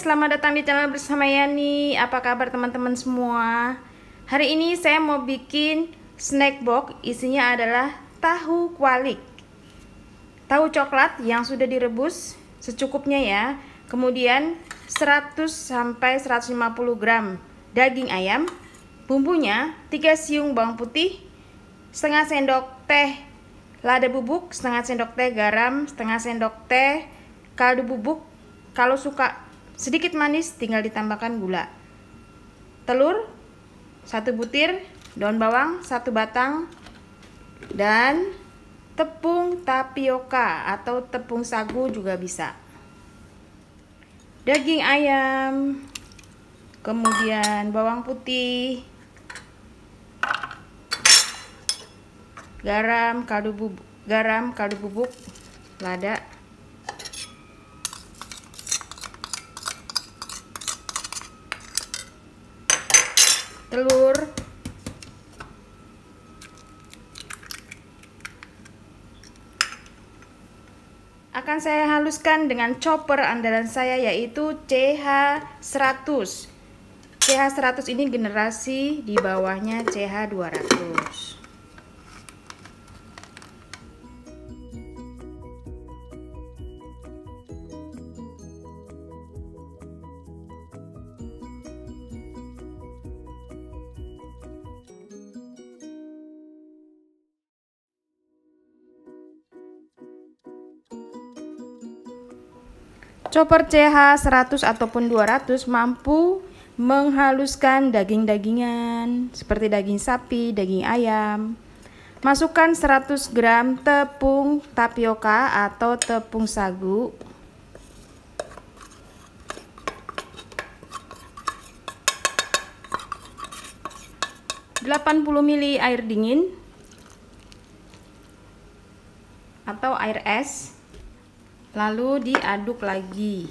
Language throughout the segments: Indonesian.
selamat datang di channel bersama Yani. Apa kabar teman-teman semua? Hari ini saya mau bikin snack box. Isinya adalah tahu kualik, tahu coklat yang sudah direbus secukupnya ya. Kemudian 100-150 gram daging ayam. Bumbunya 3 siung bawang putih, setengah sendok teh lada bubuk, setengah sendok teh garam, setengah sendok teh kaldu bubuk. Kalau suka sedikit manis tinggal ditambahkan gula. Telur 1 butir, daun bawang 1 batang, dan tepung tapioka atau tepung sagu juga bisa. Daging ayam, kemudian bawang putih, garam, kaldu bubuk, lada, telur, akan saya haluskan dengan chopper andalan saya yaitu CH100. CH100 ini generasi di bawahnya CH200. Chopper CH100 ataupun 200 mampu menghaluskan daging-dagingan seperti daging sapi, daging ayam. Masukkan 100 gram tepung tapioka atau tepung sagu. ,80 ml air dingin atau air es. Lalu diaduk lagi.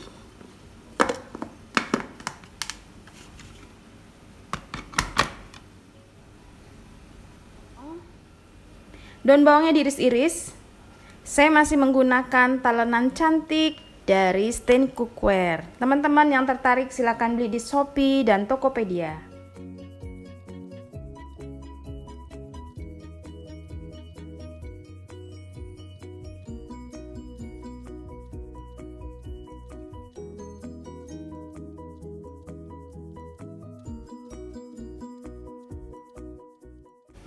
Daun bawangnya diiris-iris. Saya masih menggunakan talenan cantik dari Stain Cookware. Teman-teman yang tertarik silakan beli di Shopee dan Tokopedia.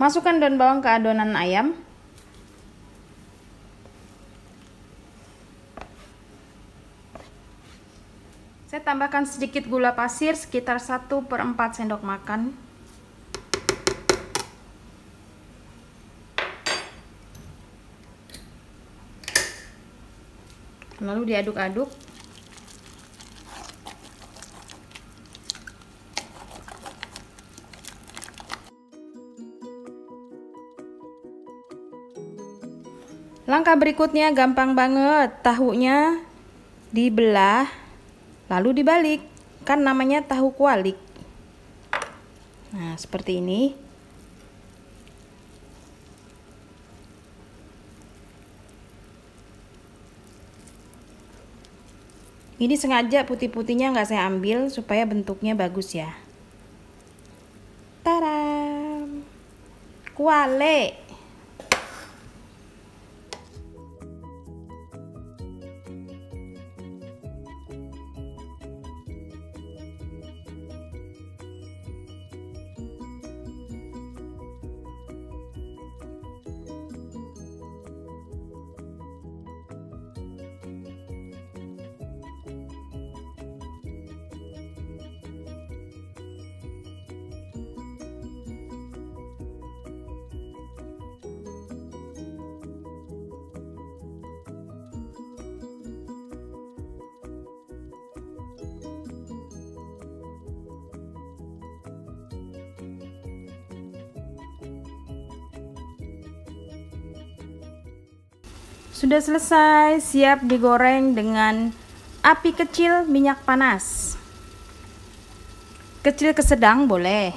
Masukkan daun bawang ke adonan ayam. Saya tambahkan sedikit gula pasir sekitar 1/4 sendok makan. Lalu diaduk-aduk. Langkah berikutnya gampang banget, tahunya dibelah lalu dibalik, kan namanya tahu kualik. Nah, seperti ini. Ini sengaja putih-putihnya nggak saya ambil supaya bentuknya bagus ya. Taram, kualik. Sudah selesai, siap digoreng dengan api kecil minyak panas. Kecil ke sedang boleh.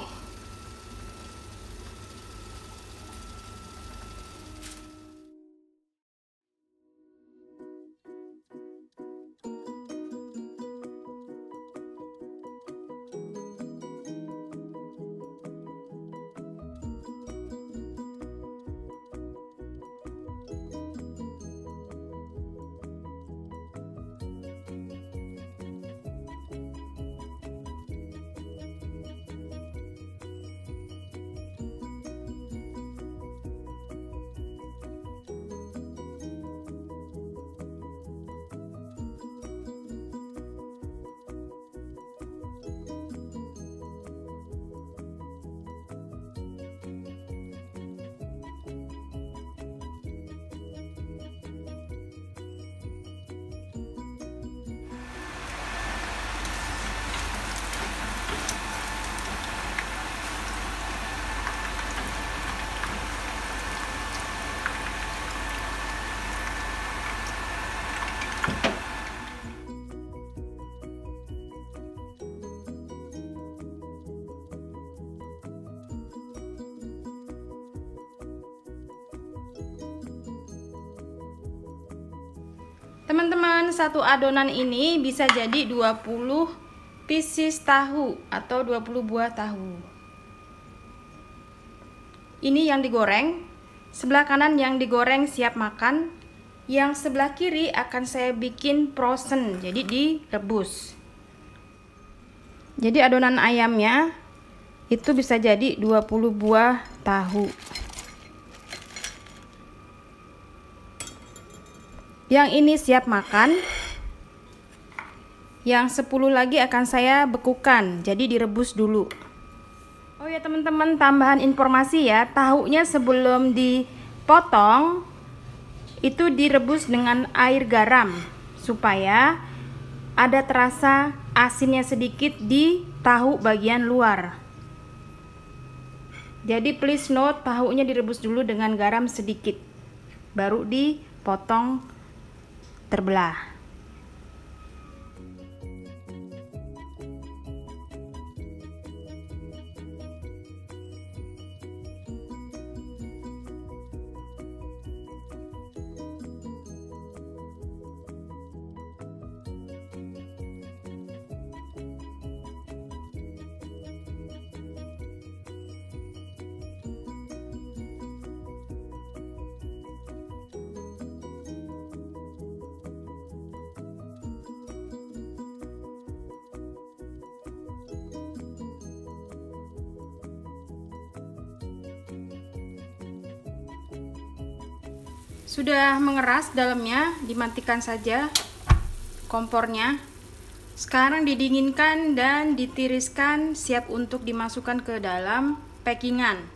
Teman-teman, satu adonan ini bisa jadi 20 pieces tahu atau 20 buah tahu. Ini yang digoreng, sebelah kanan yang digoreng siap makan, yang sebelah kiri akan saya bikin frozen, jadi direbus. Jadi adonan ayamnya itu bisa jadi 20 buah tahu. Yang ini siap makan. Yang 10 lagi akan saya bekukan, jadi direbus dulu. Oh ya teman-teman, tambahan informasi ya, tahunya sebelum dipotong itu direbus dengan air garam supaya ada terasa asinnya sedikit di tahu bagian luar. Jadi please note, tahunya direbus dulu dengan garam sedikit, baru dipotong terbelah. Sudah mengeras dalamnya, dimatikan saja kompornya. Sekarang didinginkan dan ditiriskan, siap untuk dimasukkan ke dalam packingan.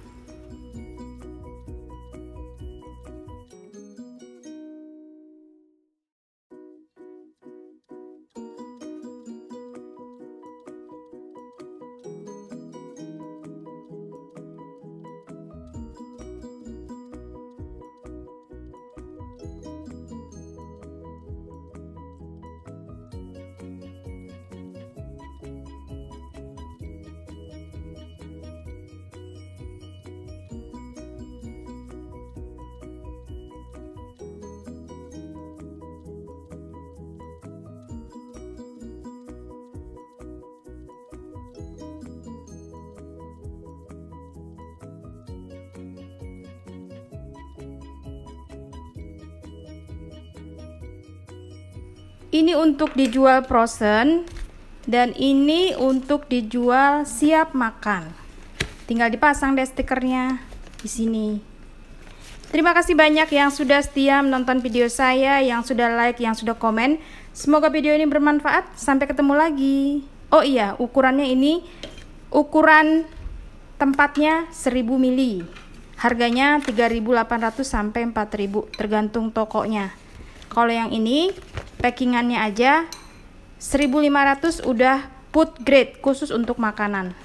Ini untuk dijual frozen dan ini untuk dijual siap makan. Tinggal dipasang deh stikernya di sini. Terima kasih banyak yang sudah setia menonton video saya, yang sudah like, yang sudah komen. Semoga video ini bermanfaat. Sampai ketemu lagi. Oh iya, ukurannya ini ukuran tempatnya 1000 ml. Harganya 3.800 sampai 4.000 tergantung tokonya. Kalau yang ini packingannya aja 1.500 udah food grade khusus untuk makanan.